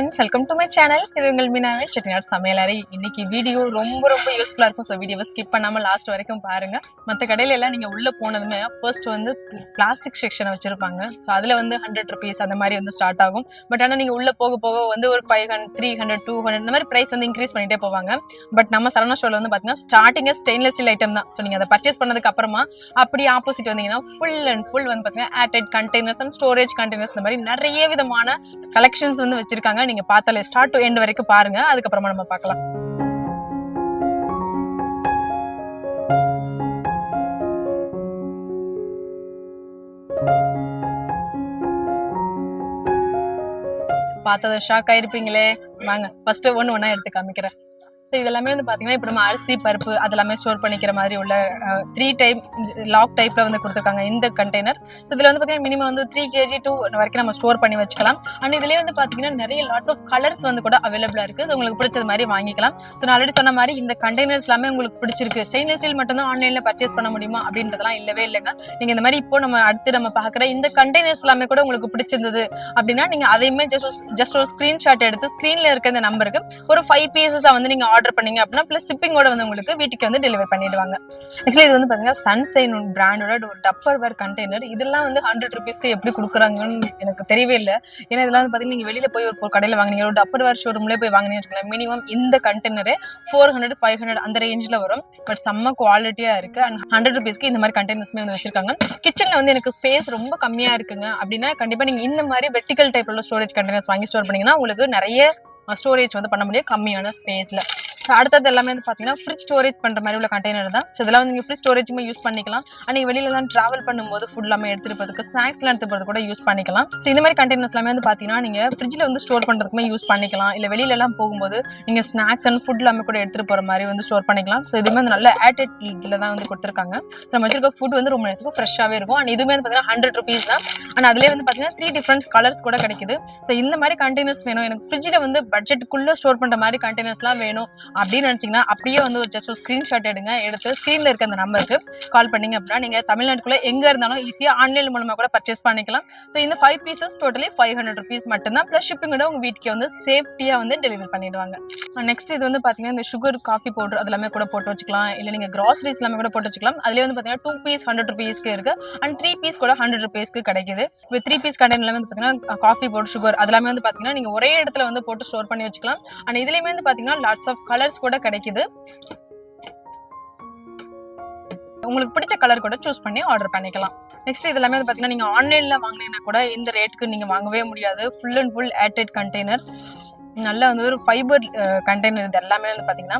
Friends, welcome to my channel. இது உங்கள் மீனாவே செட்டிநாடு சமையலறை. இன்னைக்கு வீடியோ ரொம்ப யூஸ்ஃபுல்லாக இருக்கும். ஸோ வீடியோவை ஸ்கிப் பண்ணாமல் லாஸ்ட் வரைக்கும் பாருங்க. மற்ற கடையில எல்லாம் நீங்கள் உள்ளே போனதுமே ஃபர்ஸ்ட் வந்து பிளாஸ்டிக் செக்ஷனை வச்சிருப்பாங்க. ஸோ அதில் வந்து 100 rupees அந்த மாதிரி வந்து ஸ்டார்ட் ஆகும். பட் ஆனால் நீங்கள் உள்ளே போக போக வந்து ஒரு 500, 300, 200 இந்த மாதிரி ப்ரைஸ் வந்து இன்க்ரீஸ் பண்ணிட்டே போவாங்க. பட் நம்ம சரவணா ஸ்டோரில் வந்து பார்த்தீங்கன்னா ஸ்டார்டிங்கே ஸ்டெயின்லெஸ் ஸ்டீல் ஐட்டம் தான். ஸோ நீங்கள் அதை பர்ச்சேஸ் பண்ணதுக்கு அப்புறமா அப்படி ஆப்போசிட் வந்தீங்கன்னா ஃபுல் அண்ட் ஃபுல் வந்து பார்த்தீங்கன்னா airtight containers and storage containers இந்த மாதிரி நிறைய விதமான கலெக்ஷன்ஸ் வந்து வச்சிருக்காங்க. நீங்க பார்த்தாலே ஸ்டார்ட் டு எண்ட் வரைக்கும் பாருங்க, அதுக்கப்புறமா நம்ம பார்க்கலாம். பார்த்தத ஷாக் ஆயிருப்பீங்களே. வாங்க ஃபர்ஸ்ட் ஒண்ணா எடுத்து காமிக்கிறேன். இதெல்லாமே வந்து பாத்தீங்கன்னா இப்ப நம்ம அரிசி பருப்பு அதெல்லாமே ஸ்டோர் பண்ணிக்கிற மாதிரி உள்ள 3 டைப் லாக் டைப்ல வந்து கொடுத்துருக்காங்க இந்த கண்டெய்னர். ஸோ இதுல வந்து பாத்தீங்கன்னா மினிமம் வந்து 3 kg 2 வரைக்கும் நம்ம ஸ்டோர் பண்ணி வச்சுக்கலாம். அண்ட் இதுலயே வந்து பாத்தீங்கன்னா நிறைய லாட்ஸ் ஆஃப் கலர்ஸ் வந்து கூட அவைலபிளா இருக்கு. ஸோ உங்களுக்கு பிடிச்சது மாதிரி வாங்கிக்கலாம். ஸோ நான் ஆல்ரெடி சொன்ன மாதிரி இந்த கண்டெய்னர்ஸ் எல்லாமே உங்களுக்கு பிடிச்சிருக்கு, ஸ்டெயின்லெஸ் ஸ்டீல் மட்டும் தான் ஆன்லைன்ல பர்ச்சேஸ் பண்ண முடியுமா அப்படின்றதெல்லாம் இல்லவே இல்லைங்க. நீங்க இந்த மாதிரி இப்போ நம்ம அடுத்து நம்ம பாக்குற இந்த கண்டெய்னர்ஸ் எல்லாமே கூட உங்களுக்கு பிடிச்சிருந்தது அப்படின்னா நீங்க அதையுமே ஜஸ்ட் ஒரு ஸ்கிரீன்ஷாட் எடுத்து ஸ்கிரீன்ல இருக்க இந்த நம்பருக்கு ஒரு 5 pieces வந்து நீங்க ஆர்டர் பண்ணீங்க அப்படின்னா பிளஸ் ஷிப்பிங்கோட வந்து உங்களுக்கு வீட்டுக்கு வந்து டெலிவரி பண்ணிடுவாங்க. ஆக்சுவலி இது வந்து பாத்தீங்கன்னா சன்சைன் பிராண்டோட ஒரு டப்பர்வேர் கண்டெய்னர். இதெல்லாம் வந்து 100 rupeesக்கு எப்படி கொடுக்குறாங்கன்னு எனக்கு தெரியவே இல்லை. ஏன்னா இதெல்லாம் வந்து பாத்தீங்கன்னா நீங்க வெளியில போய் ஒரு கடையில வாங்கினீங்க, ஒரு டப்பர்வேர் ஷோரூம்லேயே போய் வாங்கினீங்க மினிமம் இந்த கண்டெய்னரே 400, 500 அந்த ரேஞ்சில் வரும். பட் செம்ம குவாலிட்டியா இருக்கு. அண்ட் 100 rupeesக்கு இந்த மாதிரி கண்டெய்னர்ஸ்மே வந்து வச்சிருக்காங்க. கிச்சன்ல வந்து எனக்கு ஸ்பேஸ் ரொம்ப கம்மியா இருக்குங்க அப்படின்னா கண்டிப்பா நீங்க இந்த மாதிரி வெர்டிகல் டைப்ல உள்ள ஸ்டோரேஜ் கண்டெய்னர்ஸ் வாங்கி ஸ்டோர் பண்ணீங்கன்னா உங்களுக்கு நிறைய ஸ்டோரேஜ் வந்து பண்ண முடியும் கம்மியான ஸ்பேஸ்ல. அடுத்தது எல்லாமே வந்து பாத்தீங்கன்னா ஃப்ரிட்ஜ் ஸ்டோரேஜ் பண்ற மாதிரி உள்ள கண்டெய்னர் தான். ஸோ இதெல்லாம் வந்து நீங்க ஃப்ரிட்ஜ் ஸ்டோரேஜுமே யூஸ் பண்ணிக்கலாம். அன்னைக்கு வெளியில எல்லாம் டிராவல் பண்ணும்போது ஃபுட் எல்லாமே எடுத்துட்டு போறதுக்கு, ஸ்நாக்ஸ் எல்லாம் எடுத்து போறது கூட யூஸ் பண்ணிக்கலாம். ஸோ இந்த மாதிரி கண்டெய்னர்ஸ் எல்லாமே வந்து பாத்தீங்கன்னா நீங்க ஃப்ரிட்ஜ்ல வந்து ஸ்டோர் பண்றதுக்குமே யூஸ் பண்ணிக்கலாம். இல்ல வெளியில எல்லாம் போகும்போது நீங்க ஸ்நாக்ஸ் அண்ட் ஃபுட் எல்லாமே கூட எடுத்துட்டு போற மாதிரி வந்து ஸ்டோர் பண்ணிக்கலாம். ஸோ இதுவுமே வந்து நல்ல ஏர்டைட் லிட்ல தான் வந்து கொடுத்துருக்காங்க. ஸோ நம்ம வச்சிருக்க ஃபுட் வந்து ரொம்ப நேரத்துக்கு ஃப்ரெஷ்ஷாவே இருக்கும். அண்ட் இதுவுமே வந்து பாத்தீங்கன்னா 100 rupees தான். அண்ட் அதுலேயே வந்து பாத்தீங்கன்னா 3 different கலர்ஸ் கூட கிடைக்குது. ஸோ இந்த மாதிரி கண்டெய்னர்ஸ் வேணும், எனக்கு ஃப்ரிட்ஜ்ல வந்து பட்ஜெட்டுக்குள்ள ஸ்டோர் பண்ற மாதிரி கண்டெய்னர்ஸ் எல்லாம் வேணும் அப்படின்னு நினைச்சீங்கன்னா அப்படியே வந்து ஒரு ஜஸ்ட் ஒரு ஸ்கிரீன்ஷாட் எடுத்து ஸ்கிரீன்ல இருக்க அந்த நம்பருக்கு கால் பண்ணீங்க அப்படின்னா நீங்க தமிழ்நாட்டுக்குள்ள எங்க இருந்தாலும் ஈஸியா ஆன்லைன் மூலமா கூட பர்ச்சேஸ் பண்ணிக்கலாம். ஸோ இந்த 5 pieces டோட்டலி 500 rupees மட்டும்தான். பிளஸ் ஷிப்பிங்கோட உங்க வீட்டுக்கு வந்து சேஃப்டியா வந்து டெலிவரி பண்ணிடுவாங்க. நெக்ஸ்ட் இது வந்து பாத்தீங்கன்னா இந்த சுகர் காஃபி பவுடர் அதெல்லாமே கூட போட்டு வச்சுக்கலாம். இல்ல நீங்க கிராசரிஸ் எல்லாமே கூட போட்டு வச்சுக்கலாம். அதுல வந்து பாத்தீங்கன்னா 2 piece 100 rupeesக்கு இருக்கு. அண்ட் 3 piece கூட 100 rupeesக்கு கிடைக்குது. 3 piece கண்டெய்னர்ல வந்து பாத்தீங்கன்னா காஃபி பவுடர், சுகர் அதெல்லாமே வந்து பாத்தீங்கன்னா நீங்க ஒரே இடத்துல வந்து போட்டு ஸ்டோர் பண்ணி வச்சுக்கலாம். அண்ட் இதுலயுமே வந்து பாத்தீங்கன்னா லாட்ஸ் ஆஃப் கலர்ஸ் கூட கிடைக்குது. உங்களுக்கு பிடிச்ச கலர் கூட சூஸ் பண்ணி ஆர்டர் பண்ணிக்கலாம். நெக்ஸ்ட் இது எல்லாமே பாத்தீங்கன்னா நீங்க ஆன்லைன்ல வாங்கினீங்கன்னா கூட இந்த ரேட்டுக்கு நீங்க வாங்கவே முடியாது. Full and full airtight container, நல்லா வந்து ஒரு ஃபைபர் கண்டெய்னர். இது எல்லாமே வந்து பாத்தீங்கன்னா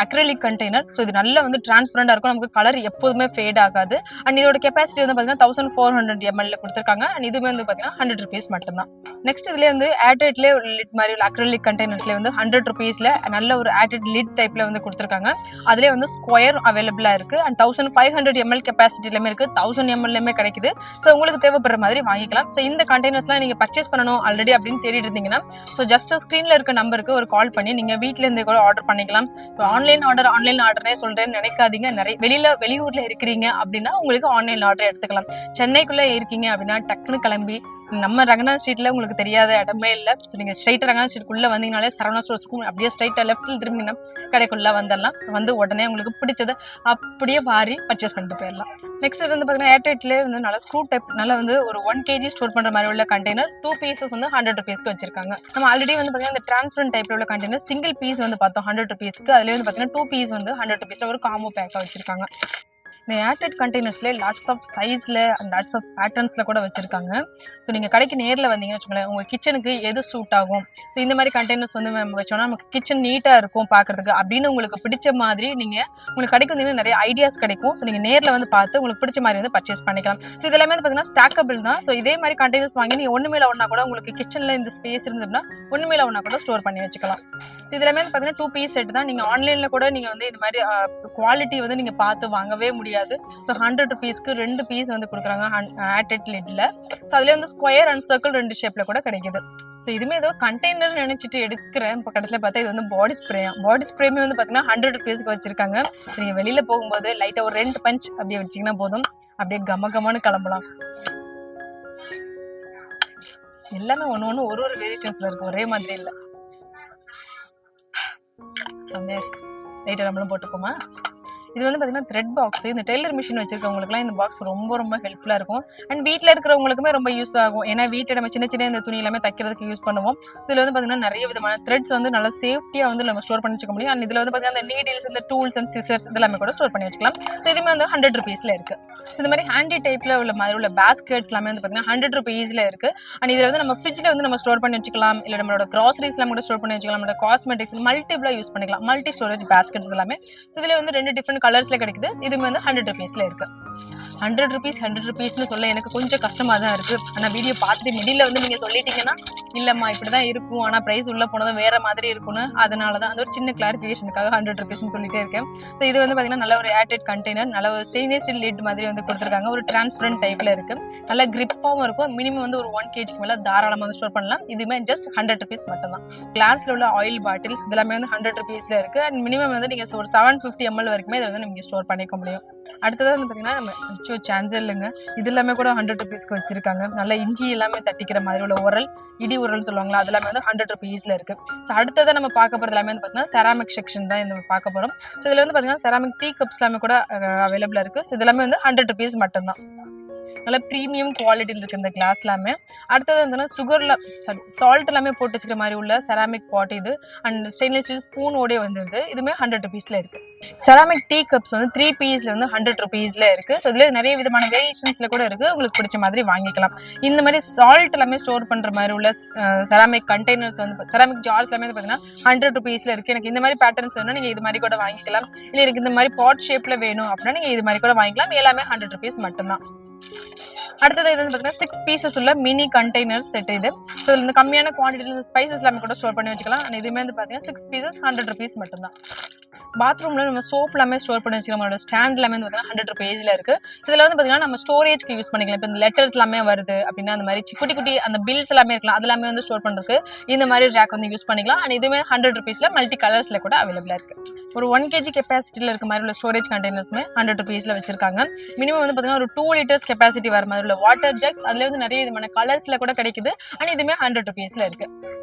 அக்ரிலிக் கண்டெய்னர். ஸோ இது நல்லா வந்து டிரான்ஸ்பரண்டா இருக்கும், நமக்கு கலர் எப்போதுமே ஃபேட் ஆகாது. அண்ட் இதோட கெப்பாசிட்டி வந்து பாத்தீங்கன்னா 1400 ml கொடுத்துருக்காங்க. அண்ட் இதுவுமே வந்து பாத்தீங்கன்னா 100 rupees மட்டும்தான். நெக்ஸ்ட் இதுல வந்து ஏர்டைட்லேயே ஒரு லிட் மாதிரி உள்ள அக்ரிலிக் கண்டெய்னர்ஸ்ல வந்து 100 rupeesல நல்ல ஒரு ஏர்டைட் லிட் டைப்ல வந்து கொடுத்துருக்காங்க. அதுலேயே வந்து ஸ்கொயர் அவைலபிளா இருக்கு. அண்ட் 1500 ml கெப்பாசிட்டிலுமே இருக்கு, 1000 ml கிடைக்குது. ஸோ உங்களுக்கு தேவைப்படுற மாதிரி வாங்கிக்கலாம். ஸோ இந்த கண்டெய்னர்ஸ்லாம் நீங்க பர்ச்சேஸ் பண்ணணும் ஆல்ரெடி அப்படின்னு தேடிட்டு இருந்தீங்கன்னா ஸோ ஜஸ்ட் ஸ்கிரீன்ல இருக்க நம்பருக்கு ஒரு கால் பண்ணி நீங்க வீட்ல இருந்தே கூட ஆர்டர் பண்ணிக்கலாம். ஸோ ஆன்லைன் ஆர்டரே சொல்றேன்னு நினைக்காதீங்க. நிறைய வெளியூர்ல இருக்கிறீங்க அப்படின்னா உங்களுக்கு ஆன்லைன் ஆர்டர் எடுத்துக்கலாம். சென்னைக்குள்ள இருக்கீங்க அப்படின்னா டக்குன்னு கிளம்பி நம்ம ரங்கநாத் ஸ்ட்ரீட்ல உங்களுக்கு தெரியாத இடமே இல்லை. ஸோ நீங்க ஸ்ட்ரைட்டா ரங்கநாத் ஸ்ட்ரீட்குள்ள வந்தீங்கனாலே சரவணா ஸ்டோர்ஸ்க்கும் அப்படியே ஸ்ட்ரைட்டா லெஃப்ட்ல திரும்பினா கடைக்குள்ள வந்துடலாம். வந்து உடனே உங்களுக்கு பிடிச்சதை அப்படியே வாரி பர்ச்சேஸ் பண்ணிட்டு போயிடலாம். நெக்ஸ்ட் இது வந்து பாத்தீங்கன்னா ஏர்டைட்லேயே வந்து நல்லா ஸ்க்ரூ டைப் நல்லா வந்து ஒரு 1 kg ஸ்டோர் பண்ற மாதிரி உள்ள கண்டெய்னர். 2 pieces வந்து 100 rupeesக்கு வச்சிருக்காங்க. நம்ம ஆல்ரெடி வந்து பாத்தீங்கன்னா இந்த டிரான்ஸ்பரண்ட் டைப்ல உள்ள கண்டெய்னர் சிங்கிள் பீஸ் வந்து பார்த்தோம் 100 rupeesக்கு. அதுல வந்து பாத்தீங்கன்னா 2 piece வந்து 100 rupeesல ஒரு காம்போ பேக்கா வச்சிருக்காங்க. இந்த ஏர்டைட் கண்டெய்னர்ஸ்ல லாட்ஸ் ஆஃப் சைஸ்ல அண்ட் லாட்ஸ் ஆஃப் பேட்டர்ன்ஸ்ல கூட வச்சிருக்காங்க. ஸோ நீங்க கடைக்கு நேரில் வந்தீங்கன்னு வச்சுக்கோங்களேன், உங்க கிச்சனுக்கு எது சூட் ஆகும், ஸோ இந்த மாதிரி கண்டெய்னர்ஸ் வந்து நம்ம வச்சோம்னா நமக்கு கிச்சன் நீட்டா இருக்கும் பாக்குறதுக்கு அப்படின்னு உங்களுக்கு பிடிச்ச மாதிரி நீங்க உங்களுக்கு கடைக்கு வந்தீங்கன்னா நிறைய ஐடியாஸ் கிடைக்கும். ஸோ நீங்க நேரில் வந்து பார்த்து உங்களுக்கு பிடிச்ச மாதிரி வந்து பர்ச்சேஸ் பண்ணிக்கலாம். ஸோ இதெல்லாமே வந்து பாத்தீங்கன்னா ஸ்டாக்கபிள் தான். ஸோ இதே மாதிரி கண்டெய்னர்ஸ் வாங்கி நீங்க ஒண்ணு மேல ஒண்ணா கூட உங்களுக்கு கிச்சன்ல இந்த ஸ்பேஸ் இருந்ததுன்னா ஒண்ணு மேல ஒண்ணா கூட ஸ்டோர் பண்ணி வச்சுக்கலாம். ஸோ இதெல்லாமே வந்து பாத்தீங்கன்னா 2 piece செட் தான். நீங்க ஆன்லைன்ல கூட நீங்க வந்து இந்த மாதிரி குவாலிட்டி வந்து நீங்க பார்த்து வாங்கவே முடியாது. ஸோ 100 rupeesக்கு 2 piece வந்து கொடுக்குறாங்க ஏர்டைட் லிட்ல. ஸோ அதுல வந்து ஸ்கொயர் அண்ட் சர்க்கிள் 2 ஷேப்ல கூட கிடைக்குது. ஸோ இதுமே ஏதோ கண்டெய்னர் நினைச்சிட்டு எடுக்கிறேன். இப்போ கடைசியில் பார்த்தா இது வந்து பாடி ஸ்ப்ரேமே வந்து பார்த்தீங்கன்னா 100 rupeesக்கு வச்சிருக்காங்க. நீங்கள் வெளியில போகும்போது லைட்டாக ஒரு 2 பஞ்ச் அப்படியே வச்சிங்கன்னா போதும், அப்படியே கமன்னு கிளம்பலாம். எல்லாமே ஒன்று ஒரு வேரியேஷன்ஸ்ல இருக்கு, ஒரே மாதிரி இல்லை. செம்மையா இருக்கு. ரைட்டை நம்மளும் போட்டுப்போமா. இது வந்து பார்த்தீங்கன்னா த்ரெட் பாக்ஸ். இந்த டெய்லர் மிஷின் வச்சிருக்கவங்களுக்குலாம் இந்த பாக்ஸ் ரொம்ப ரொம்ப ஹெல்ப்ஃபுல்லாக இருக்கும். அண்ட் வீட்டில் இருக்கிறவங்களுக்குமே ரொம்ப யூஸ் ஆகும். ஏன்னா வீட்டில் நம்ம சின்ன சின்ன இந்த துணி எல்லாமே தைக்கிறதுக்கு யூஸ் பண்ணுவோம். இதில் வந்து பார்த்தீங்கன்னா நிறைய விதமான த்ரெட்ஸ் வந்து நல்லா சேஃப்டியாக வந்து நம்ம ஸ்டோர் பண்ணி வச்சுக்க முடியும். அண்ட் இதில் வந்து பார்த்தீங்கன்னா அந்த நீடில்ஸ், இந்த டூல்ஸ் அண்ட் சிசர்ஸ் இதெல்லாமே கூட ஸ்டோர் பண்ணி வச்சுக்கலாம். ஸோ இதுவுமே வந்து 100 rupeesல இருக்கு. இந்த மாதிரி ஹேண்டி டைப்ல உள்ள மாதிரி உள்ள பேஸ்கெட்ஸ் எல்லாமே வந்து பார்த்தீங்கன்னா 100 rupeesல இருக்கு. அண்ட் இதில் வந்து நம்ம ஃப்ரிட்ஜில் வந்து நம்ம ஸ்டோர் பண்ணி வச்சுக்கலாம், இல்லை நம்மளோட கிராசரிஸ் எல்லாம் கூட ஸ்டோர் பண்ணி வச்சுக்கலாம், நம்மளோட காஸ்மெட்டிக்ஸ் மல்டிபிளா யூஸ் பண்ணிக்கலாம். மல்டி ஸ்டோரேஜ் பேஸ்கெட்ஸ் எல்லாமே. ஸோ இதில் வந்து 2 டிஃப்ரெண்ட் கலர்ஸ்ல கிடைக்குது. இதுமே வந்து 100 rupeesல இருக்கு. 100 rupeesனு சொல்ல எனக்கு கொஞ்சம் கஷ்டமா தான் இருக்கு. ஆனா வீடியோ பார்த்துட்டு மிடில் வந்து நீங்க சொல்லிட்டீங்கன்னா இல்லம்மா இப்படிதான் இருக்கும், ஆனா பிரைஸ் உள்ள போனதும் வேற மாதிரி இருக்கும்னு, அதனாலதான் அந்த ஒரு சின்ன கிளாரிபிகேஷனுக்காக 100 rupeesனு சொல்லிட்டே இருக்கேன். ஸோ இது வந்து பாத்தீங்கன்னா நல்ல ஒரு ஏர்டைட் கண்டெய்னர், நல்ல ஒரு ஸ்டெயின்லெஸ் ஸ்டீல் லிட் மாதிரி வந்து கொடுத்துருக்காங்க. ஒரு டிரான்ஸ்பரண்ட் டைப்ல இருக்கு, நல்ல கிரிப்பாவும் இருக்கும். மினிமம் வந்து ஒரு 1 kg மேல தாராளமா வந்து ஸ்டோர் பண்ணலாம். இதுமே ஜஸ்ட் 100 rupees மட்டும் தான். கிளாஸ்ல உள்ள ஆயில் பாட்டில்ஸ் இதெல்லாமே வந்து 100 rupeesல இருக்கு. அண்ட் மினிமம் வந்து நீங்க ஒரு 750 ml வரைக்குமே இதை வந்து நீங்க ஸ்டோர் பண்ணிக்க முடியும். அடுத்ததான் வந்து பாத்தீங்கன்னா நம்ம சான்ஸ் இல்லைங்க, இது எல்லாமே கூட 100 rupeesக்கு வச்சிருக்காங்க. நல்ல இஞ்சி எல்லாமே தட்டிக்கிற மாதிரி உள்ள உரல், இடி உரல் சொல்லுவாங்களா, அது எல்லாமே வந்து 100 rupeesல இருக்கு. ஸோ அடுத்ததான் நம்ம பார்க்க போறது எல்லாமே வந்து பார்த்தீங்கன்னா செராமிக் செக்ஷன் தான் இந்த பார்க்க போறோம். ஸோ இதுல வந்து பார்த்தீங்கன்னா செராமிக் டீ கப்ஸ் எல்லாமே கூட அவைலபிளா இருக்கு. ஸோ இது எல்லாமே வந்து 100 rupees மட்டும்தான். நல்ல ப்ரீமியம் குவாலிட்டியில் இருக்கு இந்த கிளாஸ் எல்லாமே. அடுத்தது வந்து சுகர்ல சால்ட் எல்லாமே போட்டு வச்சுக்கிற மாதிரி உள்ள செராமிக் பாட் இது. அண்ட் ஸ்டெயின்லெஸ் ஸ்டீல் ஸ்பூனோட வந்துருது. இதுமே 100 rupeesல இருக்கு. செராமிக் டீ கப்ஸ் வந்து 3 pieceல வந்து 100 rupeesல இருக்கு. ஸோ இதுல நிறைய விதமான வேரியேஷன்ஸ்ல கூட இருக்கு, உங்களுக்கு பிடிச்ச மாதிரி வாங்கிக்கலாம். இந்த மாதிரி சால்ட் எல்லாமே ஸ்டோர் பண்ற மாதிரி உள்ள செராமிக் கண்டெய்னர்ஸ் வந்து செராமிக் ஜார்ஸ் எல்லாமே பார்த்தீங்கன்னா 100 rupeesல இருக்கு. எனக்கு இந்த மாதிரி பேட்டர்ன்ஸ் வேணும், நீங்க இது மாதிரி கூட வாங்கிக்கலாம். இல்லை எனக்கு இந்த மாதிரி பாட் ஷேப்ல வேணும் அப்படின்னா நீங்க இது மாதிரி கூட வாங்கிக்கலாம். எல்லாமே 100 rupees மட்டும்தான். அடுத்தது இது வந்து பார்த்தீங்கன்னா 6 pieces உள்ள மினி கண்டெய்னர் செட் இது. ஸோ இந்த கம்மியான குவான்டிட்டியில் ஸ்பைசஸ் எல்லாமே கூட ஸ்டோர் பண்ணி வச்சுக்கலாம். அண்ட் இதுவுமே வந்து பார்த்தீங்கன்னா 6 pieces 100 rupees மட்டும்தான். பாத்ரூம்ல நம்ம சோப் எல்லாமே ஸ்டோர் பண்ணி வச்சுக்கலாம். நம்மளோட ஸ்டாண்ட் எல்லாமே வந்து பார்த்தீங்கன்னா 100 rupeesல இருக்கு. இதில் வந்து பார்த்தீங்கன்னா நம்ம ஸ்டோரேஜ்க்கு யூஸ் பண்ணிக்கலாம். இப்போ இந்த லெட்டர்ஸ் எல்லாமே வருது அப்படின்னா அந்த மாதிரி குட்டி குட்டி அந்த பில்ஸ் எல்லாமே இருக்கலாம், அது எல்லாமே வந்து ஸ்டோர் பண்ணுறதுக்கு இந்த மாதிரி ரேக் வந்து யூஸ் பண்ணிக்கலாம். அண்ட் இதுவுமே 100 rupeesல மல்டி கலர்ஸ்ல கூட அவைலபிளா இருக்கு. ஒரு 1 kg கெப்பாசிட்டியில் இருக்க மாதிரி உள்ள ஸ்டோரேஜ் கண்டெய்னர்ஸ்மே 100 rupeesல வச்சிருக்காங்க. மினிமம் வந்து பார்த்தீங்கன்னா ஒரு 2 liters கெப்பாசிட்டி வர மாதிரி உள்ள வாட்டர் ஜக்ஸ் அதுல வந்து நிறைய விதமான கலர்ஸ்ல கூட கிடைக்குது. அண்ட் இதுவுமே 100 rupeesல இருக்கு.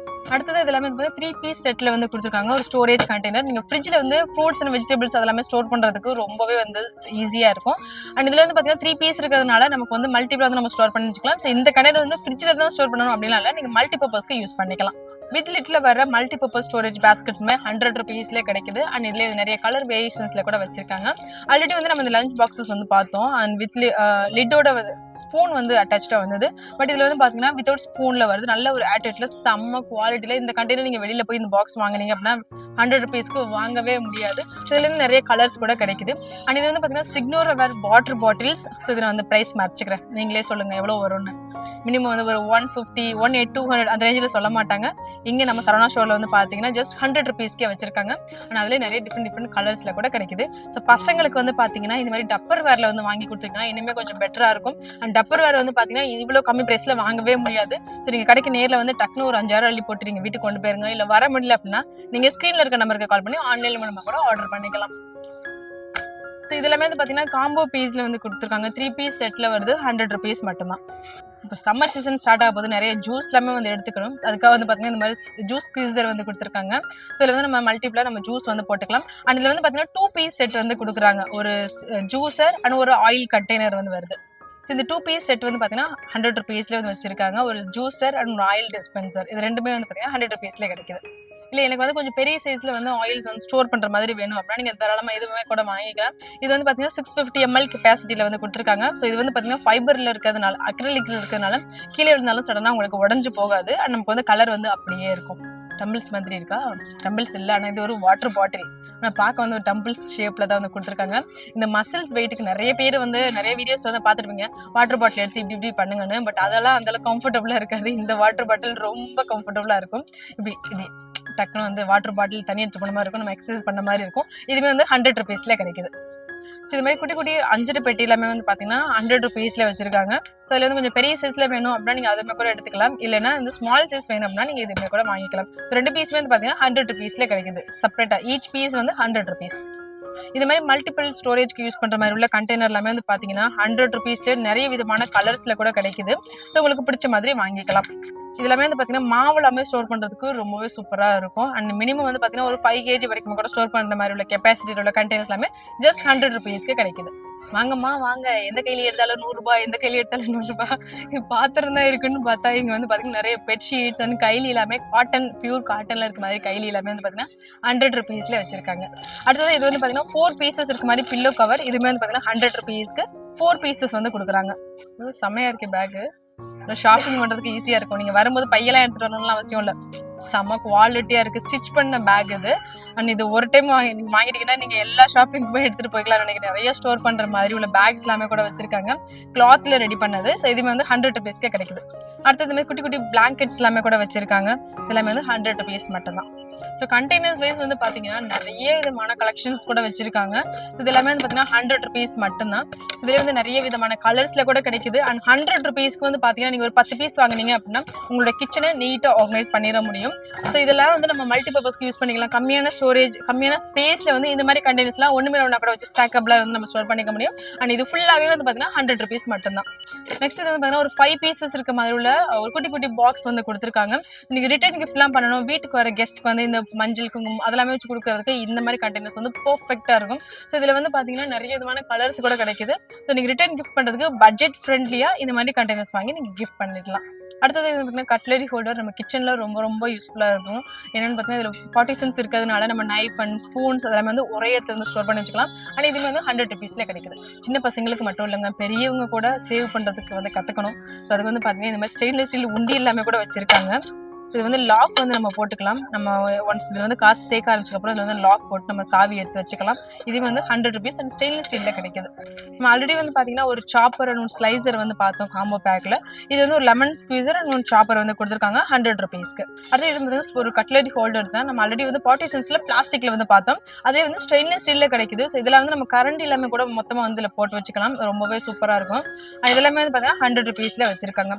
அடுத்தது இது எல்லாமே 3 piece செட்ல வந்து கொடுத்துருக்காங்க. ஒரு ஸ்டோரேஜ் கண்டெய்னர், நீங்க ஃப்ரிட்ஜ்ல வந்து ஃப்ரூட்ஸ் அண்ட் வெஜிடபிள்ஸ் அதெல்லாமே ஸ்டோர் பண்றதுக்கு ரொம்பவே வந்து ஈஸியா இருக்கும். அண்ட் இதுல வந்து பாத்தீங்கன்னா 3 piece இருக்கிறதுனால நமக்கு வந்து மல்டிபிள் வந்து நம்ம ஸ்டோர் பண்ணி வச்சுக்கலாம். ஸோ இந்த கண்டெய்னர் வந்து ஃப்ரிட்ஜ்ல தான் ஸ்டோர் பண்ணணும் அப்படின்னா இல்லை, நீங்க மல்டி பர்பஸ்க்கு யூஸ் பண்ணிக்கலாம். வித் லிட்ல வர மல்டி பர்பஸ் ஸ்டோரேஜ் பேஸ்கெட்ஸ்மே 100 rupeesல கிடைக்குது. அண்ட் இதுல நிறைய கலர் வேரியேஷன்ஸ்ல கூட வச்சிருக்காங்க. ஆல்ரெடி வந்து நம்ம இந்த லஞ்ச் பாக்ஸஸ் வந்து பார்த்தோம். அண்ட் வித் லிட்டோட ஸ்பூன் வந்து அட்டாச்சா வந்தது. பட் இதுல வந்து பாத்தீங்கன்னா வித்தவுட் ஸ்பூன்ல வருது. நல்ல ஒரு ஏர்டைட்ல செம்ம குவாலிட்டியில இந்த கண்டெய்னர் நீங்க வெளியில போய் இந்த பாக்ஸ் வாங்குனீங்க அப்படின்னா 100 rupeesக்கு வாங்கவே முடியாது. இதுல இருந்து நிறைய கலர்ஸ் கூட கிடைக்குது. அண்ட் இது வந்து பாத்தீங்கன்னா சிக்னோர் வாட்டர் பாட்டில்ஸ். ஸோ இதை நான் வந்து பிரைஸ் மறைச்சிக்கிறேன், நீங்களே சொல்லுங்க எவ்வளவு வரும்னு. மினிமம் வந்து ஒரு 150, 180, 200 அந்த ரேஞ்சில் சொல்ல மாட்டாங்க. இங்கே நம்ம சரவணா ஸ்டோர்ல வந்து பார்த்தீங்கன்னா ஜஸ்ட் 100 rupeesக்கே வச்சிருக்காங்க. ஆனால் அதுலேயே நிறைய டிஃப்ரெண்ட் கலர்ஸ்ல கூட கிடைக்குது. ஸோ பசங்களுக்கு வந்து பார்த்தீங்கன்னா இந்த மாதிரி டப்பர் வேர்ல வந்து வாங்கி கொடுத்துருக்கீங்கன்னா இனிமே கொஞ்சம் பெட்டரா இருக்கும். அண்ட் டப்பர் வேர் வந்து பார்த்தீங்கன்னா இவ்வளோ கம்மி பிரைஸ்ல வாங்கவே முடியாது. ஸோ நீங்க கடைக்கு நேரில் வந்து டக்குனு ஒரு 5,000 அள்ளி போட்டு நீங்க வீட்டுக்கு கொண்டு போயிருங்க. இல்லை வர முடியல அப்படின்னா நீங்க ஸ்கிரீன்ல இருக்க நம்பருக்கு கால் பண்ணி ஆன்லைன்ல நம்ம கூட ஆர்டர் பண்ணிக்கலாம். ஸோ இதெல்லாமே வந்து பார்த்தீங்கன்னா காம்போ பீஸ்ல வந்து கொடுத்துருக்காங்க. 3 piece செட்ல வருது, 100 rupees மட்டும்தான். இப்போ சம்மர் சீசன் ஸ்டார்ட் ஆக போது நிறைய ஜூஸ் எல்லாமே வந்து எடுத்துக்கணும். அதுக்காக வந்து பார்த்தீங்கன்னா இந்த மாதிரி ஜூஸ் ஃப்ரீசர் வந்து கொடுத்துருக்காங்க. இதில் வந்து நம்ம மல்டிப்ளா நம்ம ஜூஸ் வந்து போட்டுக்கலாம். அண்ட் இதில் வந்து பார்த்தீங்கன்னா 2 piece செட் வந்து கொடுக்குறாங்க. ஒரு ஜூஸர் அண்ட் ஒரு ஆயில் கண்டெய்னர் வந்து வருது. இந்த 2 piece செட் வந்து பார்த்தீங்கன்னா 100 rupeesல வந்து வச்சிருக்காங்க. ஒரு ஜூஸர் அண்ட் ஒரு ஆயில் டிஸ்பென்சர் இது ரெண்டுமே வந்து பார்த்தீங்கன்னா 100 rupeesல கிடைக்குது. இல்லை எனக்கு வந்து கொஞ்சம் பெரிய சைஸ்ல வந்து ஆயில்ஸ் வந்து ஸ்டோர் பண்ற மாதிரி வேணும் அப்படின்னா நீங்க தாராளமா இதுவுமே கூட வாங்கிக்கலாம். இது வந்து பாத்தீங்கன்னா 650 ml கெப்பாசிட்டியில வந்து கொடுத்துருக்காங்க. ஸோ இது வந்து பாத்தீங்கன்னா ஃபைபர்ல இருக்கிறதுனால, அக்ரிலிக்ல இருக்கிறதுனால கீழே இருந்தாலும் சடனா உங்களுக்கு உடஞ்சு போகாது. அண்ட் நமக்கு வந்து கலர் வந்து அப்படியே இருக்கும். டம்பிள்ஸ் மாதிரி இருக்கா? டம்பிள்ஸ் இல்லை, ஆனால் இது ஒரு வாட்டர் பாட்டில். ஆனால் பார்க்க வந்து ஒரு டம்பிள்ஸ் ஷேப்ல தான் வந்து கொடுத்துருக்காங்க. இந்த மசில்ஸ் வெயிட்டுக்கு நிறைய பேர் வந்து நிறைய வீடியோஸ் வந்து பார்த்துருப்பீங்க, வாட்டர் பாட்டில் எடுத்து இப்படி இப்படி பண்ணுங்கன்னு. பட் அதெல்லாம் அந்தளவுக்கு கம்ஃபர்டபுளாக இருக்காது. இந்த வாட்டர் பாட்டில் ரொம்ப கம்ஃபர்டபுளாக இருக்கும். இப்படி இப்படி டக்குன்னு வந்து வாட்டர் பாட்டில் தண்ணி எடுத்து போன மாதிரி இருக்கும், நம்ம எக்ஸசைஸ் பண்ண மாதிரி இருக்கும். இதுவே வந்து 100 rupeesல கிடைக்குது. ஸோ இது மாதிரி குட்டி குட்டி 5 பெட்டி எல்லாமே வந்து பார்த்தீங்கன்னா 100 rupeesல வச்சிருக்காங்க. ஸோ அதில் வந்து கொஞ்சம் பெரிய சைஸ்ல வேணும் அப்படின்னா நீங்கள் அதுமே கூட எடுத்துக்கலாம். இல்லைன்னா இந்த ஸ்மால் சைஸ் வேணும் அப்படின்னா நீங்கள் இதுமே கூட வாங்கிக்கலாம். 2 piece வந்து பார்த்தீங்கன்னா 100 rupeesல கிடைக்குது செப்பரேட்டா. ஈச் பீஸ் வந்து 100 rupees. இது மாதிரி மல்டிபிள் ஸ்டோரேஜ்க்கு யூஸ் பண்ற மாதிரி உள்ள கண்டெய்னர் எல்லாமே வந்து பாத்தீங்கன்னா 100 rupeesல நிறைய விதமான கலர்ஸ்ல கூட கிடைக்குது. ஸோ உங்களுக்கு பிடிச்ச மாதிரி வாங்கிக்கலாம். இதெல்லாமே வந்து பாத்தீங்கன்னா மாவு எல்லாமே ஸ்டோர் பண்றதுக்கு ரொம்பவே சூப்பரா இருக்கும். அண்ட் மினிமம் வந்து பாத்தீங்கன்னா ஒரு 5 kg வரைக்கும் கூட ஸ்டோர் பண்ற மாதிரி உள்ள கெப்பாசிட்டி உள்ள கண்டெய்னர்ஸ் எல்லாமே ஜஸ்ட் 100 rupeesக்கு கிடைக்குது. வாங்கம்மா வாங்க, எந்த கையில எடுத்தாலும் 100 ரூபாய், எந்த கையில எடுத்தாலும் 100 ரூபாய். பாத்திரம் தான் இருக்குன்னு பார்த்தா இங்க வந்து பாத்தீங்கன்னா நிறைய பெட்ஷீட்ஸ் அண்ட் கைலி எல்லாமே காட்டன், பியூர் காட்டன்ல இருக்க மாதிரி கைலி எல்லாமே வந்து பாத்தீங்கன்னா 100 rupeesல வச்சிருக்காங்க. அடுத்தது இது வந்து பாத்தீங்கன்னா 4 pieces இருக்க மாதிரி பில்லோ கவர், இதுமே வந்து பாத்தீங்கன்னா 100 rupeesக்கு 4 pieces வந்து கொடுக்குறாங்க. செம்மையா இருக்கு பேக். ஷாப்பிங் பண்றதுக்கு ஈஸியா இருக்கும். நீங்க வரும்போது பையெல்லாம் எடுத்துட்டு வரணும்னு அவசியம் இல்ல. செம்ம குவாலிட்டியா இருக்கு. ஸ்டிச் பண்ண பேக் இது. அண்ட் இது ஒரு டைம் வாங்கிட்டீங்கன்னா நீங்க எல்லா ஷாப்பிங் போய் எடுத்துட்டு போய்க்கலாம் நினைக்கிறேன். நிறைய ஸ்டோர் பண்ற மாதிரி உள்ள பேக்ஸ் எல்லாமே கூட வச்சிருக்காங்க. கிளாத்ல ரெடி பண்ணது. ஸோ இதுமே வந்து 100 rupeesக்கு கிடைக்குது. அடுத்தது மாதிரி குட்டி குட்டி பிளாங்கெட்ஸ் எல்லாமே கூட வச்சிருக்காங்க. எல்லாமே வந்து 100 rupees மட்டும் தான். ஸோ கண்டெய்னர்ஸ் வைஸ் வந்து பாத்தீங்கன்னா நிறைய விதமான கலெக்ஷன்ஸ் கூட வச்சிருக்காங்க. ஸோ இது எல்லாமே வந்து பாத்தீங்கன்னா 100 rupees மட்டும்தான். இதுல வந்து நிறைய விதமான கலர்ஸ்ல கூட கிடைக்குது. அண்ட் 100 rupeesக்கு வந்து பாத்தீங்கன்னா நீங்க ஒரு 10 பீஸ் வாங்குனீங்க அப்படின்னா உங்களோட கிச்சனை நீட்டா ஆர்கனைஸ் பண்ணிட முடியும். ஸோ இதெல்லாம் வந்து நம்ம மல்டி பர்பஸ்க்கு யூஸ் பண்ணிக்கலாம். கம்மியான ஸ்டோரேஜ், கம்மியான ஸ்பேஸ்ல வந்து இந்த மாதிரி கண்டெய்னர்ஸ்லாம் ஒண்ணுமே ஒண்ணா கூட வச்சு ஸ்டாக்கபிளா வந்து நம்ம ஸ்டோர் பண்ணிக்க முடியும். அண்ட் இது ஃபுல்லாவே வந்து பாத்தீங்கன்னா 100 rupees மட்டும்தான். நெக்ஸ்ட் இது வந்து பாத்தீங்கன்னா ஒரு 5 pieces இருக்க மாதிரி உள்ள ஒரு குட்டி குட்டி பாக்ஸ் வந்து கொடுத்துருக்காங்க. நீங்க ரிட்டர்ன் கிஃப்ட் எல்லாம் பண்ணணும், வீட்டுக்கு வர கெஸ்ட்க்கு வந்து இந்த மஞ்சள் குங்குமம் அதெல்லாமே வச்சு கொடுக்கறதுக்கு இந்த மாதிரி கண்டெய்னர்ஸ் வந்து பெர்ஃபெக்ட்டா இருக்கும். ஸோ இதுல வந்து பாத்தீங்கன்னா நிறைய விதமான கலர்ஸ் கூட கிடைக்குது. ஸோ நீங்க ரிட்டர்ன் கிஃப்ட் பண்றதுக்கு பட்ஜெட் ஃப்ரெண்ட்லியா இந்த மாதிரி கண்டெய்னர்ஸ் வாங்கி நீங்க கிஃப்ட் பண்ணிடலாம். அடுத்தது பார்த்தீங்கன்னா கட்லரி ஹோல்டர் நம்ம கிச்சன்ல ரொம்ப ரொம்ப யூஸ்ஃபுல்லா இருக்கும். என்னன்னு பார்த்தீங்கன்னா இதுல பார்ட்டிஷன்ஸ் இருக்கிறதுனால நம்ம நைஃப் அண்ட் ஸ்பூன்ஸ் அதெல்லாமே வந்து ஒரே இடத்துல வந்து ஸ்டோர் பண்ணி வச்சுக்கலாம். ஆனால் இதுமே வந்து 100 rupeesல கிடைக்குது. சின்ன பசங்களுக்கு மட்டும் இல்லைங்க, பெரியவங்க கூட சேவ் பண்றதுக்கு வந்து கத்துக்கணும். ஸோ அதுக்கு வந்து பார்த்தீங்கன்னா இந்த மாதிரி ஸ்டெயின்லெஸ் ஸ்டீல் உண்டி எல்லாமே கூட வச்சிருக்காங்க. இது வந்து லாக் வந்து நம்ம போட்டுக்கலாம். நம்ம ஒன்ஸ் இதில் வந்து காசு சேர்க்க ஆரம்பிச்சதுக்கப்புறம் இதில் வந்து லாக் போட்டு நம்ம சாவி எடுத்து வச்சுக்கலாம். இது வந்து 100 rupees அண்ட் ஸ்டெயின்லெஸ் ஸ்டீலில் கிடைக்குது. நம்ம ஆல்ரெடி வந்து பார்த்தீங்கன்னா ஒரு சாப்பர் அண்ட் ஒரு ஸ்லைசர் வந்து பார்த்தோம் காம்போ பேக்கில். இது வந்து ஒரு லெமன் ஸ்குவீசர் அண்ட் ஒரு சாப்பர் வந்து கொடுத்துருக்காங்க 100 rupeesக்கு. அடுத்து இது வந்து ஒரு கட்லரி ஹோல்டர் தான். நம்ம ஆல்ரெடி வந்து பார்ட்டிஷன்ஸில் பிளாஸ்டிக்கில் வந்து பார்த்தோம். அதே வந்து ஸ்டெயின்லெஸ் ஸ்டீலில் கிடைக்குது. ஸோ இதில் வந்து நம்ம கரண்ட் எல்லாமே கூட மொத்தமாக வந்து இதில் போட்டு வச்சுக்கலாம். ரொம்பவே சூப்பராக இருக்கும். இதெல்லாமே வந்து பார்த்தீங்கன்னா 100 rupeesல வச்சிருக்காங்க.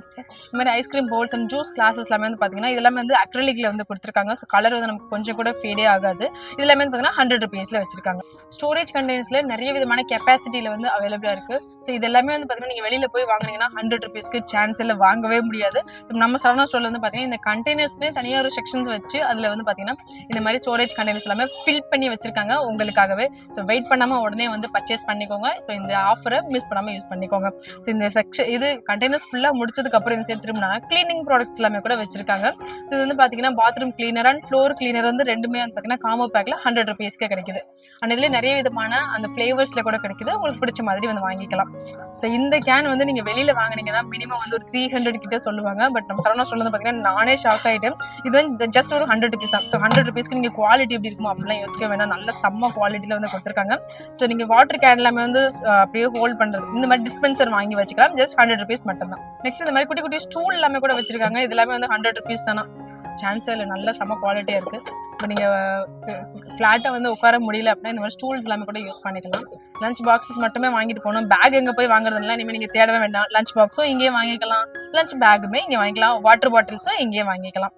இந்த மாதிரி ice cream bowls and juice glasses எல்லாமே வந்து பார்த்தீங்கன்னா இதெல்லாமே வந்து அக்ரிலிக்ல வந்து கொடுத்துருக்காங்க. ஸோ கலர் வந்து நமக்கு கொஞ்சம் கூட ஃபேடே ஆகாது. இதுல வந்து பார்த்தீங்கன்னா 100 rupeesல வச்சிருக்காங்க. ஸ்டோரேஜ் கண்டெய்னர்ஸ்ல நிறைய விதமான கெப்பாசிட்டியில வந்து அவைலபிளா இருக்கு. ஸோ இது எல்லாமே வந்து பார்த்தீங்கன்னா நீங்க வெளியில போய் வாங்குனீங்கன்னா 100 rupeesக்கு சான்ஸ் இல்லை, வாங்கவே முடியாது. நம்ம சரவணா ஸ்டோர்ல வந்து பார்த்தீங்கன்னா இந்த கண்டெய்னர்ஸ்மே தனியாக ஒரு செக்ஷன்ஸ் வச்சு அதுல வந்து பார்த்தீங்கன்னா இந்த மாதிரி ஸ்டோரேஜ் கண்டெய்னர்ஸ் எல்லாமே ஃபில் பண்ணி வச்சிருக்காங்க உங்களுக்காகவே. ஸோ வெயிட் பண்ணாம உடனே வந்து பர்ச்சேஸ் பண்ணிக்கோங்க. ஸோ இந்த ஆஃபரை மிஸ் பண்ணாம யூஸ் பண்ணிக்கோங்க. ஸோ இந்த செக்ஷன் இது கண்டெய்னர்ஸ் ஃபுல்லா முடிச்சதுக்கு அப்புறம் இந்த திரும்பினா கிளீனிங் ப்ராடக்ட்ஸ் எல்லாமே கூட வச்சிருக்காங்க. இது வந்து பாத்தீங்கன்னா bathroom cleaner and floor cleaner வந்து ரெண்டுமே வந்து பாத்தீங்கன்னா காம்போ பேக்ல 100 rupeesக்கு கிடைக்குது. அண்ட் இதுல நிறைய விதமான அந்த ஃபிளேவர்ஸ்ல கூட கிடைக்குது. உங்களுக்கு பிடிச்ச மாதிரி வந்து வாங்கிக்கலாம். ஸோ இந்த கேன் வந்து நீங்க வெளியில வாங்குனீங்கன்னா மினிமம் வந்து ஒரு 300 கிட்ட சொல்லுவாங்க. பட் நம்ம சரவணா ஸ்டோர்ல வந்து பாத்தீங்கன்னா நானே ஷாக் ஆயிட்டேன். இது வந்து ஜஸ்ட் ஒரு 100 rupees தான். ஸோ 100 rupeesக்கு நீங்க குவாலிட்டி எப்படி இருக்குமோ அப்படிலாம் யோசிக்க வேணாம். நல்ல செம்ம குவாலிட்டியில வந்து கொடுத்துருக்காங்க. ஸோ நீங்க வாட்டர் கேன் எல்லாமே வந்து அப்படியே ஹோல்ட் பண்றது இந்த மாதிரி டிஸ்பென்சர் வாங்கி வச்சுக்கலாம். ஜஸ்ட் 100 rupees மட்டும் தான். நெக்ஸ்ட் இந்த மாதிரி குட்டி குட்டி ஸ்டூல் எல்லாமே கூட வச்சிருக்காங்க. இது எல்லாமே வந்து 100 rupees தானா. சான்ஸே இல்லை, நல்ல செம்ம குவாலிட்டியா இருக்கு. இப்போ நீங்க ஃபிளாட்டை வந்து உட்கார முடியல அப்படின்னா இந்த மாதிரி ஸ்டூல்ஸ் எல்லாமே கூட யூஸ் பண்ணிக்கலாம். லஞ்ச் பாக்ஸஸ் மட்டுமே வாங்கிட்டு போகணும். பேக் எங்க போய் வாங்குறதுனால இனிமேல் நீங்க தேடவே வேண்டாம். லஞ்ச் பாக்ஸும் இங்கேயே வாங்கிக்கலாம், லஞ்ச் பேக்குமே இங்கே வாங்கிக்கலாம், வாட்டர் பாட்டில்ஸும் இங்கேயே வாங்கிக்கலாம்.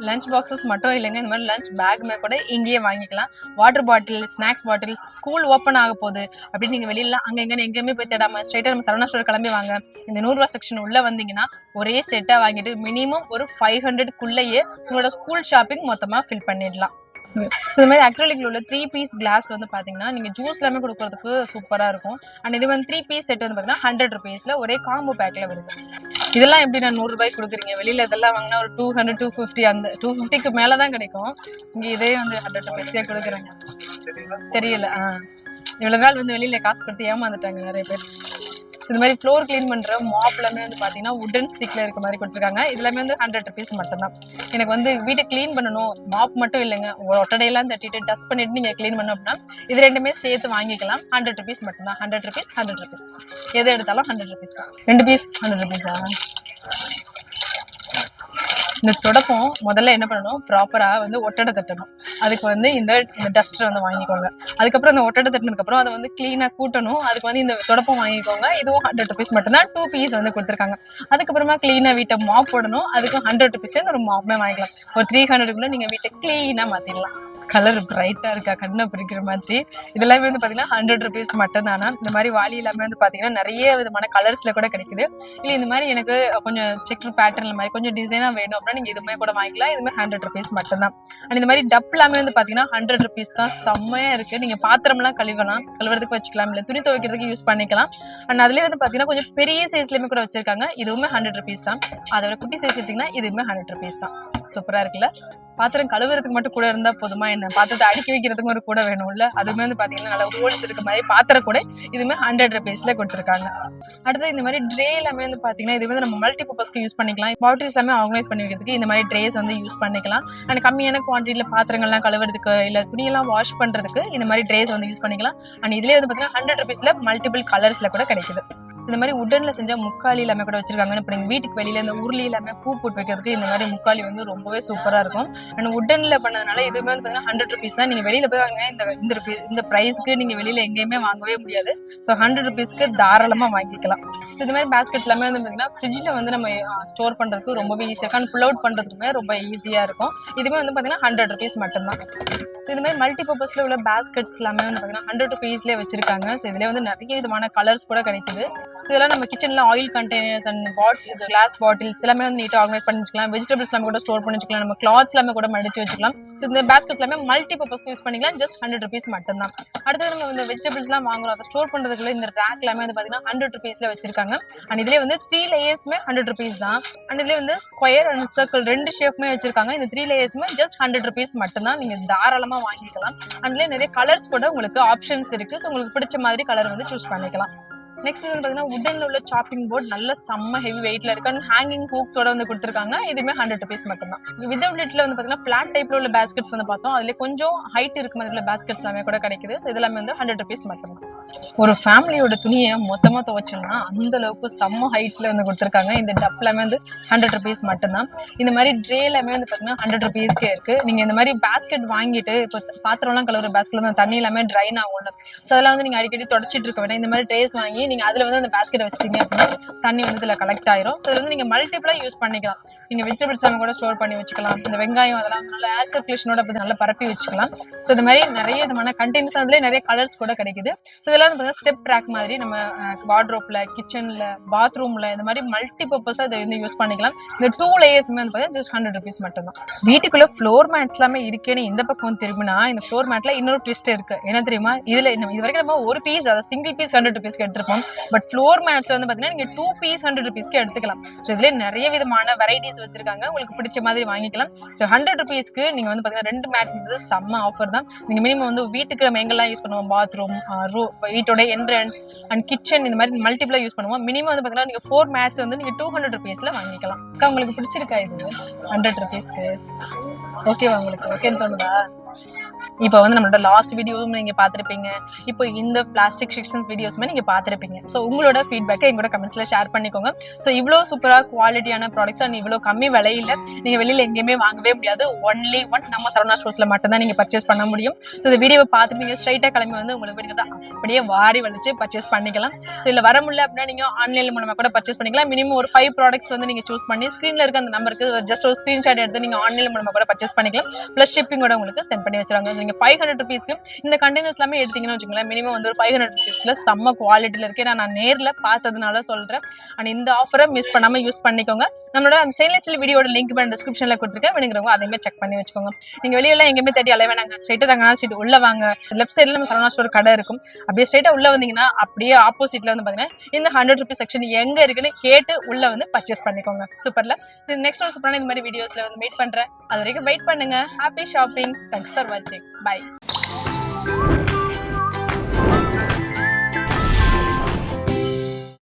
லஞ்ச் பாக்ஸஸ் மட்டும் இல்லைங்க, இந்த மாதிரி லஞ்ச் பேக்குமே கூட இங்கேயே வாங்கிக்கலாம். Water bottle, snacks bottles, school open ஆக போகுது அப்படின்னு நீங்க வெளியில அங்கே எங்கன்னு எங்கேயுமே போய் தேடாம ஸ்ட்ரைட்டா நம்ம சரவணா ஸ்டோர் கிளம்பி வாங்க. இந்த 100 ரூபா செக்ஷன் உள்ள வந்தீங்கன்னா ஒரே செட்டா வாங்கிட்டு மினிமம் ஒரு 500க்குள்ளேயே உங்களோட ஸ்கூல் ஷாப்பிங் மொத்தமா ஃபில் பண்ணிடலாம். இந்த மாதிரி அக்ரிலிக்ல உள்ள 3 piece கிளாஸ் வந்து பாத்தீங்கன்னா நீங்க ஜூஸ் எல்லாமே கொடுக்கறதுக்கு சூப்பரா இருக்கும். அண்ட் இது வந்து 3 piece செட் வந்து பாத்தீங்கன்னா 100 rupeesல ஒரே காம்போ பேக்ல வருது. இதெல்லாம் எப்படி நான் 100 ரூபாய்க்கு கொடுக்குறீங்க? வெளியில இதெல்லாம் வாங்கினா ஒரு 200 250 அந்த 250க்கு மேலதான் கிடைக்கும். இங்க இதே வந்து 100 rupeesக்கே கொடுக்குறாங்க. தெரியல. இவ்வளவு நாள் வந்து வெளியில காசு கொடுத்து ஏமாந்துட்டாங்க நிறைய பேர். இந்த மாதிரி ஃப்ளோர் கிளீன் பண்ற மாப் எல்லாமே வந்து பாத்தீங்கன்னா உடன் ஸ்டிக்ல இருக்க மாதிரி கொடுத்துருக்காங்க. இதுலாமே வந்து 100 rupees மட்டும் தான். எனக்கு வந்து வீட்டை கிளீன் பண்ணணும், மாப் மட்டும் இல்லைங்க, உங்களோட ஒட்டடையெல்லாம் தட்டிட்டு டஸ்ட் பண்ணிட்டு நீங்க கிளீன் பண்ணணும் அப்படின்னா இது ரெண்டுமே சேர்த்து வாங்கிக்கலாம். 100 rupees மட்டும் தான். 100 rupees 100 rupees. எது எடுத்தாலும் 100 rupees தான். 2 பீஸ் 100 rupees-ஆ? இந்த தொடப்பம் முதல்ல என்ன பண்ணணும், ப்ராப்பரா வந்து ஒட்டடை தட்டணும். அதுக்கு வந்து இந்த டஸ்டர் வந்து வாங்கிக்கோங்க. அதுக்கப்புறம் அந்த ஒட்டடை தட்டினதுக்கு அப்புறம் அதை வந்து கிளீனா கூட்டணும். அதுக்கு வந்து இந்த தொடப்பம் வாங்கிக்கோங்க. இதுவும் 100 rupees மட்டும்தான். 2 piece வந்து கொடுத்துருக்காங்க. அதுக்கப்புறமா கிளீனா வீட்டை மாப் போடணும். அதுக்கும் 100 rupees ஒரு மாப்மே வாங்கிக்கலாம். ஒரு 300க்குள்ள நீங்க வீட்டை கிளீனா மாத்திடலாம். கலர் பிரைட்டா இருக்கா, கண்ணை பிரிக்கிற மாதிரி. இதெல்லாமே வந்து பாத்தீங்கன்னா 100 rupees மட்டும் தானா. இந்த மாதிரி வாளி எல்லாமே வந்து பாத்தீங்கன்னா நிறைய விதமான கலர்ஸ்ல கூட கிடைக்குது. இல்ல இந்த மாதிரி எனக்கு கொஞ்சம் செக்டர் பேட்டர்ன்ல மாதிரி கொஞ்சம் டிசைனா வேணும் அப்படின்னா நீங்க இதுமே கூட வாங்கிக்கலாம். இதுமே 100 rupees மட்டும் தான். அண்ட் இந்த மாதிரி டப் எல்லாமே வந்து பாத்தீங்கன்னா 100 rupees தான். செம்மையா இருக்கு. நீங்க பாத்திரம் எல்லாம் கழுவுறதுக்கு வச்சுக்கலாம், இல்ல துணி துவைக்கிறதுக்கு யூஸ் பண்ணிக்கலாம். அண்ட் அதுலயே வந்து பாத்தீங்கன்னா கொஞ்சம் பெரிய சைஸ்லயுமே கூட வச்சிருக்காங்க. இதுவுமே 100 rupees தான். அதோட குட்டி சைஸ் எடுத்தீங்கன்னா இதுவுமே 100 rupees தான். சூப்பரா இருக்குல்ல. பாத்திரம் கழுவுறதுக்கு மட்டும் கூட இருந்தா போதுமா என்ன, பாத்திரத்தை அடுக்கி வைக்கிறதுக்கு ஒரு கூட வேணும்ல. அதுவுமே வந்து பாத்தீங்கன்னா நல்லா ஹோல்ஸ் இருக்க மாதிரி பாத்திரம் கூட இதுவுமே 100 rupeesல கொடுத்துருக்காங்க. அடுத்து இந்த மாதிரி ட்ரே எல்லாமே வந்து பாத்தீங்கன்னா இது வந்து நம்ம மல்டி பர்பஸ்க்கு யூஸ் பண்ணிக்கலாம். பாட்டில்ஸ் எல்லாமே ஆர்கனைஸ் பண்ணி வைக்கிறதுக்கு இந்த மாதிரி ட்ரேஸ் வந்து யூஸ் பண்ணிக்கலாம். அண்ட் கம்மியான குவான்டிட்டியில பாத்திரங்கள்லாம் கழுவுறதுக்கு இல்ல துணியெல்லாம் வாஷ் பண்றதுக்கு இந்த மாதிரி ட்ரேஸ் வந்து யூஸ் பண்ணிக்கலாம். அண்ட் இதுலயே வந்து பாத்தீங்கன்னா 100 rupeesல மல்டிபிள் கலர்ஸ்ல கூட கிடைக்குது. இந்த மாதிரி உட்டன்ல செஞ்ச முக்காலி எல்லாமே கூட வச்சிருக்காங்க. இப்போ நீங்க வீட்டுக்கு வெளியில இந்த உருளி எல்லாமே பூ போட்டு வைக்கிறதுக்கு இந்த மாதிரி முக்காலி வந்து ரொம்பவே சூப்பரா இருக்கும். அண்ட் உட்டன்ல பண்ணதுனால இதுவுமே வந்து பாத்தீங்கன்னா 100 rupees தான். நீங்க வெளியில போய் வாங்க இந்த பிரைஸ்க்கு நீங்க வெளியில எங்கேயுமே வாங்கவே முடியாது. ஸோ 100 rupeesக்கு தாராளமா வாங்கிக்கலாம். ஸோ இந்த மாதிரி பேஸ்கெட் எல்லாமே வந்து பாத்தீங்கன்னா ஃப்ரிட்ஜ்ல வந்து நம்ம ஸ்டோர் பண்றதுக்கு ரொம்பவே ஈஸியா இருக்கும். அண்ட் புல் அவுட் பண்றதுக்குமே ரொம்ப ஈஸியா இருக்கும். இதுவுமே வந்து பாத்தீங்கன்னா 100 rupees மட்டும்தான். ஸோ இந்த மாதிரி மல்டி பர்பஸ்ல உள்ள பேஸ்கெட்ஸ் எல்லாமே வந்து பாத்தீங்கன்னா 100 rupeesலேயே வச்சிருக்காங்க. ஸோ இதுல வந்து நிறைய விதமான கலர்ஸ் கூட கிடைக்குது. இதெல்லாம் நம்ம கிச்சன்ல oil containers and class bottles எல்லாமே வந்து நீட்டா ஆர்கனைஸ் பண்ணி வச்சுக்கலாம். வெஜிடபிள்ஸ் எல்லாமே கூட ஸ்டோர் பண்ணி வச்சுக்கலாம். நம்ம கிளாத்ஸ் எல்லாமே கூட மடிச்சு வச்சுக்கலாம். ஸோ இந்த பேஸ்கெட் எல்லாமே மல்டி பர்பஸ் யூஸ் பண்ணிக்கலாம். ஜஸ்ட் 100 rupees மட்டும் தான். அடுத்து நம்ம இந்த வெஜிடபிள்ஸ் எல்லாம் வாங்குறோம், அதை ஸ்டோர் பண்றதுக்குள்ள இந்த ரேக் எல்லாமே வந்து பாத்தீங்கன்னா 100 rupeesல வச்சிருக்காங்க. அண்ட் இதுல வந்து 3 லேயர்ஸ்மே 100 rupees தான். அண்ட் இதுல வந்து ஸ்கொயர் அண்ட் சர்க்கிள் 2 ஷேப்மே வச்சிருக்காங்க. இந்த 3 லேயர்ஸ்மே ஜஸ்ட் 100 rupees மட்டும் தான். நீங்க தாராளமா வாங்கிக்கலாம். அண்ட்ல நிறைய கலர்ஸ் கூட உங்களுக்கு ஆப்ஷன்ஸ் இருக்கு. ஸோ உங்களுக்கு பிடிச்ச மாதிரி கலர் வந்து சூஸ் பண்ணிக்கலாம். நெக்ஸ்ட் வந்து பாத்தீங்கன்னா உட்டன்ல உள்ள சாப்பிங் போர்ட் நல்ல செம்ம ஹெவி வெயிட்ல இருக்கு. அண்ட் ஹேங்கிங் ஹூக்ஸோட வந்து கொடுத்துருக்காங்க. இதுமே 100 rupees மட்டும் தான். வித்வுட் லிட்ல வந்து பாத்தீங்கன்னா பிளாட் டைப்ல உள்ள பேஸ்கெட்ஸ் வந்து பார்த்தோம். அதுல கொஞ்சம் ஹைட் இருக்கு மாதிரி பேஸ்கெட்ஸ் எல்லாமே கூட கிடைக்குது. ஸோ இதெல்லாமே வந்து 100 rupees மட்டும் தான். ஒரு ஃபேமிலியோட துணியை மொத்தமா துவைச்சோம்னா அந்த அளவுக்கு செம்ம ஹைட்ல வந்து கொடுத்துருக்காங்க. இந்த டப் எல்லாமே வந்து 100 rupees மட்டும் தான். இந்த மாதிரி ட்ரே எல்லாமே வந்து பாத்தீங்கன்னா 100 rupeesக்கே இருக்கு. நீங்க இந்த மாதிரி பேஸ்கெட் வாங்கிட்டு இப்போ பாத்திரம் எல்லாம் கழுவுற பேஸ்கெட்ல வந்து தண்ணி எல்லாமே ட்ரைன் ஆகும்ல. ஸோ அதெல்லாம் வந்து நீங்க அடிக்கடி தொடச்சிட்டு இருக்க வேண்டாம். இந்த மாதிரி ட்ரேஸ் வாங்கி நீங்க அதுல வந்து அந்த பேஸ்கெட் வச்சிட்டீங்க அப்படின்னா தண்ணி வந்து இதுல கலெக்ட் ஆயிரும். ஸோ இதுல வந்து நீங்க மல்டிபிளா யூஸ் பண்ணிக்கலாம். நீங்க வெஜிடபிள்ஸ் எல்லாமே கூட ஸ்டோர் பண்ணி வச்சுக்கலாம். இந்த வெங்காயம் அதெல்லாம் நல்லா ஏர் சர்க்குலேஷனோட நல்லா பரப்பி வச்சுக்கலாம். ஸோ இந்த மாதிரி நிறைய விதமான கண்டெய்னர்ஸ் அதுல நிறைய கலர்ஸ் கூட கிடைக்குது. ஸோ இதெல்லாம் வந்து ஸ்டெப் ரேக் மாதிரி நம்ம வார்ட்ரோப்ல, கிச்சன்ல, பாத்ரூம்ல இந்த மாதிரி மல்டி பர்பஸா இதை வந்து யூஸ் பண்ணிக்கலாம். இந்த 2 லேயர்ஸ்மே வந்து பாத்தீங்கன்னா ஜஸ்ட் 100 rupees மட்டும் தான். வீட்டுக்குள்ள ஃப்ளோர் மேட்ஸ் எல்லாமே இருக்கேன்னு இந்த பக்கம் வந்து திரும்பினா இந்த ஃப்ளோர் மேட்ல இன்னொரு ட்விஸ்ட் இருக்கு. என்ன தெரியுமா, இதுல இது வரைக்கும் நம்ம ஒரு பீஸ் அதாவது சிங்கிள் பீஸ் 100 rupeesக்கு எடுத்திருப்போம். பட் ஃப்ளோர் மேட்ஸ்ல வந்து பாத்தீங்கன்னா நீங்க 2 பீஸ் 100 rupeesக்கு எடுத்துக்கலாம். ஸோ இதுல நிறைய விதமான வெரைட்டிஸ் வச்சிருக்காங்க. உங்களுக்கு பிடிச்ச மாதிரி வாங்கிக்கலாம். ஸோ 100 rupeesக்கு நீங்க வந்து பாத்தீங்கன்னா 2 மேட் வந்து செம்ம ஆஃபர் தான். நீங்க மினிமம் வந்து வீட்டுக்கு நம்ம எங்கெல்லாம் யூஸ் பண்ணுவோம், பாத்ரூம், வீட்டோட என்ட்ரன்ஸ் அண்ட் கிச்சன் இந்த மாதிரி மல்டிபிளா யூஸ் பண்ணுவோம். மினிமம் வந்து பாத்தீங்கன்னா நீங்க 4 மேட்ஸ் வந்து நீங்க 200 rupeesல வாங்கிக்கலாம். உங்களுக்கு பிடிச்சிருக்கா இது 100 rupeesக்கு? ஓகேவா உங்களுக்கு? ஓகேன்னு தோணுதா? இப்போ வந்து நம்மளோட லாஸ்ட் வீடியோவும் நீங்க பார்த்துருப்பீங்க. இப்போ இந்த பிளாஸ்டிக் செக்ஷன்ஸ் வீடியோஸ்மே நீங்க பார்த்துருப்பீங்க. ஸோ உங்களோட ஃபீட்பேக்கை எங்களோட கமெண்ட்ஸ்ல ஷேர் பண்ணிக்கோங்க. ஸோ இவ்வளோ சூப்பரா குவாலிட்டியான ப்ராடக்ட்ஸ் அண்ட் இவ்வளோ கம்மி விலையில நீங்க வெளியில எங்கேயுமே வாங்கவே முடியாது. ஒன்லி நம்ம சரவணா ஸ்டோர்ஸ்ல மட்டும் தான் நீங்க பர்ச்சேஸ் பண்ண முடியும். ஸோ இந்த வீடியோவை பார்த்துட்டு நீங்க ஸ்ட்ரைட்டா கிளம்பி வந்து உங்களுக்கு வீட்டுக்கு அப்படியே வாரி வலிச்சு பர்ச்சேஸ் பண்ணிக்கலாம். ஸோ இல்ல வர முடியல அப்படின்னா நீங்க ஆன்லைன்ல மூலமா கூட பர்ச்சேஸ் பண்ணிக்கலாம். மினிமம் ஒரு 5 ப்ராடக்ட்ஸ் வந்து நீங்க சூஸ் பண்ணி ஸ்கிரீன்ல இருக்க அந்த நம்பருக்கு ஜஸ்ட் ஒரு ஸ்கிரீன்ஷாட் எடுத்து நீங்க ஆன்லைன்ல மூலமா கூட பர்ச்சேஸ் பண்ணிக்கலாம். பிளஸ் ஷிப்பிங்கோட உங்களுக்கு சென்ட் பண்ணி வச்சிருக்காங்க. நீங்க 500 rupeesக்கு இந்த கண்டெய்னர்ஸ் எல்லாமே எடுத்தீங்கன்னு வச்சுக்கோங்களேன், மினிமம் வந்து ஒரு 500 rupeesல செம்ம குவாலிட்டியில இருக்கு. நான் நேர்ல பார்த்ததுனால சொல்றேன். அண்ட் இந்த ஆஃபரை மிஸ் பண்ணாம யூஸ் பண்ணிக்கோங்க. நம்மளோட அந்த சேல்ஸ்ல வீடியோட லிங்க் பண்ண டிஸ்கிரிப்ஷன்ல கொடுத்துருக்கேன். வேணுங்கிறவங்க அதையுமே செக் பண்ணி வச்சுக்கோங்க. நீங்க வெளியெல்லாம் எங்கேயுமே தேடி அலைய வேணாங்க. ஸ்ட்ரைட்டா ரங்கநாத ஸ்ட்ரீட் உள்ள வாங்க. லெஃப்ட் சைட்ல நம்ம சரவணா ஸ்டோர் கடை இருக்கும். அப்படியே ஸ்ட்ரைட்டா உள்ள வந்தீங்கன்னா அப்படியே ஆப்போசிட்ல வந்து பாத்தீங்கன்னா இந்த 100 rupees செக்ஷன் எங்க இருக்குன்னு கேட்டு உள்ள வந்து பர்ச்சேஸ் பண்ணிக்கோங்க. சூப்பர்ல. நெக்ஸ்ட் ஒரு சூப்பரான இந்த மாதிரி வீடியோஸ்ல வந்து வெயிட் பண்றேன். அது வரைக்கும் வெயிட் பண்ணுங்க. Happy shopping. தேங்க்ஸ் ஃபார் வாட்சிங். பை.